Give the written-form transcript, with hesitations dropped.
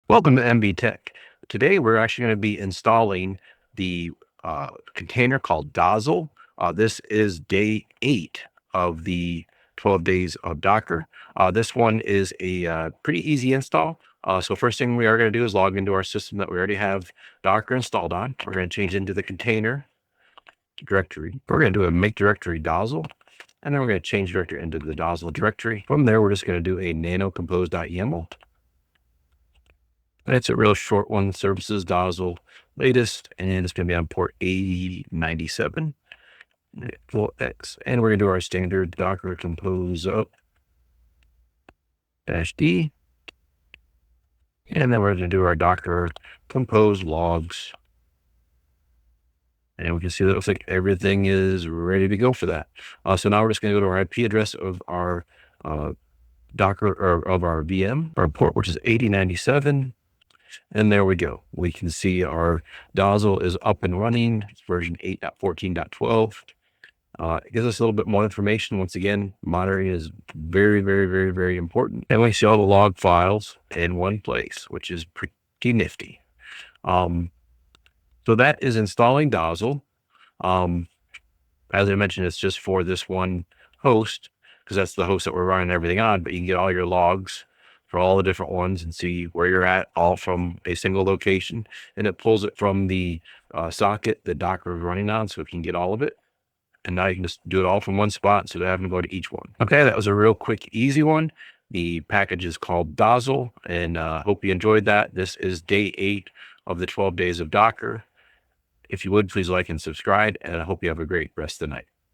Welcome to MB Tech. Today, we're actually going to be installing the container called Dozzle. This is day 8 of the 12 days of Docker. This one is a pretty easy install. So first thing we are going to do is log into our system that we already have Docker installed on. We're going to change into the container directory. We're going to do a make directory Dozzle, and then we're going to change directory into the Dozzle directory. From there, we're just going to do a nano compose.yaml. And it's a real short one, services Dozzle latest, and it's going to be on port 8097. X, and we're going to do our standard Docker compose up -d. And then we're going to do our Docker compose logs. And we can see that it looks like everything is ready to go for that. So now we're just going to go to our IP address of our Docker or of our VM, our port, which is 8097. And there we go. We can see our Dozzle is up and running. It's version 8.14.12. It gives us a little bit more information. Once again, monitoring is very, very, very, very important. And we see all the log files in one place, which is pretty nifty. So that is installing Dozzle. As I mentioned, it's just for this one host, because that's the host that we're running everything on, but you can get all your logs for all the different ones and see where you're at all from a single location. And it pulls it from the socket that Docker is running on, so it can get all of it. And now you can just do it all from one spot instead of having to go to each one. Okay, that was a real quick, easy one. The package is called Dozzle, and hope you enjoyed that. This is day 8 of the 12 days of Docker. If you would, please like and subscribe, and I hope you have a great rest of the night.